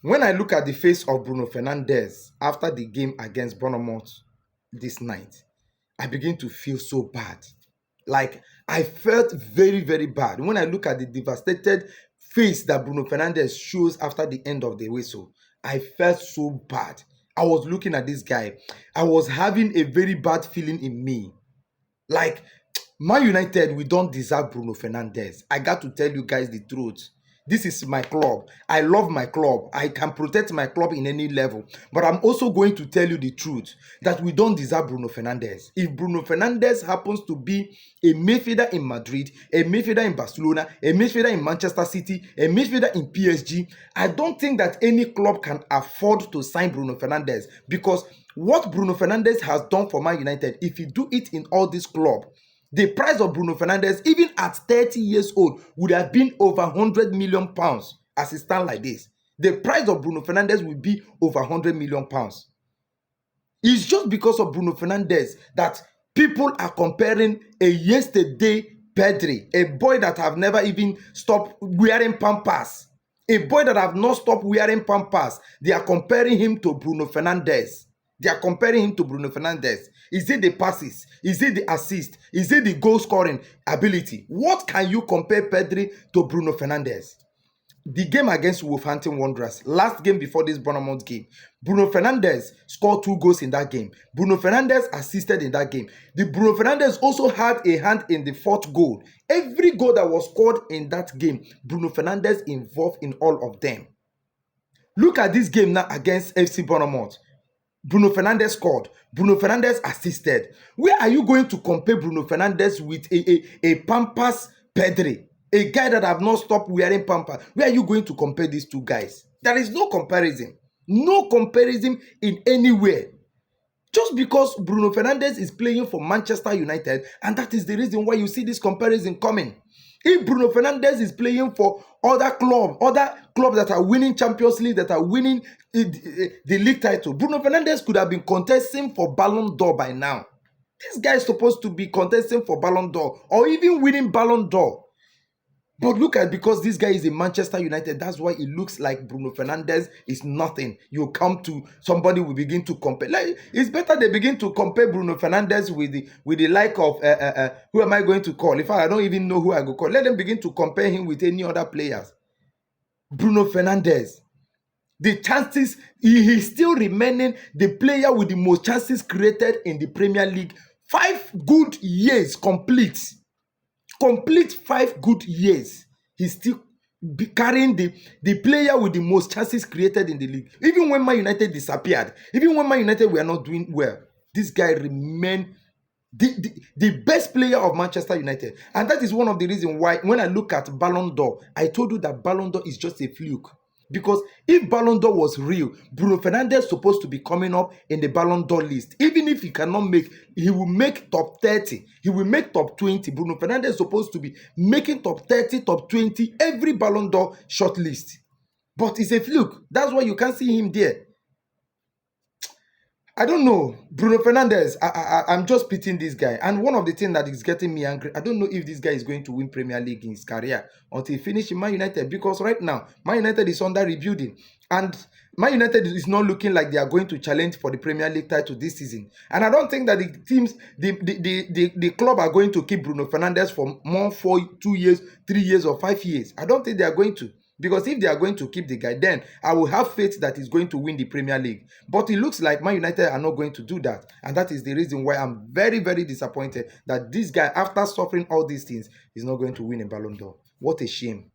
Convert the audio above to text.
When I look at the face of Bruno Fernandez after the game against Bournemouth this night, I begin to feel so bad. Like, I felt very, very bad. When I look at the devastated face that Bruno Fernandez shows after the end of the whistle, I felt so bad. I was looking at this guy. I was having a very bad feeling in me. Like, Man United, we don't deserve Bruno Fernandez. I got to tell you guys the truth. This is my club. I love my club. I can protect my club in any level. But I'm also going to tell you the truth that we don't deserve Bruno Fernandez. If Bruno Fernandez happens to be a midfielder in Madrid, a midfielder in Barcelona, a midfielder in Manchester City, a midfielder in PSG, I don't think that any club can afford to sign Bruno Fernandez, because what Bruno Fernandez has done for Man United, if he do it in all this club, the price of Bruno Fernandez, even at 30 years old, would have been over 100 million pounds as it stands like this. The price of Bruno Fernandez will be over 100 million pounds. It's just because of Bruno Fernandez that people are comparing a yesterday Pedri, a boy that have never even stopped wearing pampers, a boy that have not stopped wearing pampers. They are comparing him to Bruno Fernandez. They are comparing him to Bruno Fernandez. Is it the passes? Is it the assist? Is it the goal scoring ability? What can you compare Pedri to Bruno Fernandez? The game against Wolverhampton Wanderers, last game before this Bournemouth game, Bruno Fernandes scored 2 goals in that game. Bruno Fernandes assisted in that game. The Bruno Fernandes also had a hand in the 4th goal. Every goal that was scored in that game, Bruno Fernandes involved in all of them. Look at this game now against FC Bournemouth. Bruno Fernandes scored. Bruno Fernandes assisted. Where are you going to compare Bruno Fernandes with a Pampas Pedri? A guy that have not stopped wearing pampers. Where are you going to compare these two guys? There is no comparison. No comparison in anywhere. Just because Bruno Fernandes is playing for Manchester United, and that is the reason why you see this comparison coming. If Bruno Fernandes is playing for other clubs that are winning Champions League, that are winning the league title, Bruno Fernandes could have been contesting for Ballon d'Or by now. This guy is supposed to be contesting for Ballon d'Or or even winning Ballon d'Or. But look at, because this guy is in Manchester United, that's why it looks like Bruno Fernandes is nothing. You come to somebody will begin to compare. Like, it's better they begin to compare Bruno Fernandes with the like of who am I going to call? In fact, I don't even know who I go call. Let them begin to compare him with any other players. Bruno Fernandes, the chances, he is still remaining the player with the most chances created in the Premier League. 5 good years complete 5 good years. He's still carrying the player with the most chances created in the league. Even when Man United disappeared, even when Man United were not doing well, this guy remained the best player of Manchester United. And that is one of the reasons why when I look at Ballon d'Or, I told you that Ballon d'Or is just a fluke. Because if Ballon d'Or was real, Bruno Fernandes is supposed to be coming up in the Ballon d'Or list. Even if he cannot make, he will make top 30. He will make top 20. Bruno Fernandes is supposed to be making top 30, top 20, every Ballon d'Or short list. But it's a fluke. That's why you can't see him there. I don't know. Bruno Fernandes, I'm just pitying this guy. And one of the things that is getting me angry, I don't know if this guy is going to win Premier League in his career until he finishes in Man United. Because right now, Man United is under rebuilding. And Man United is not looking like they are going to challenge for the Premier League title this season. And I don't think that the teams, the club are going to keep Bruno Fernandes for more for 2 years, 3 years, or 5 years. I don't think they are going to. Because if they are going to keep the guy, then I will have faith that he's going to win the Premier League. But it looks like Man United are not going to do that. And that is the reason why I'm very, very disappointed that this guy, after suffering all these things, is not going to win a Ballon d'Or. What a shame.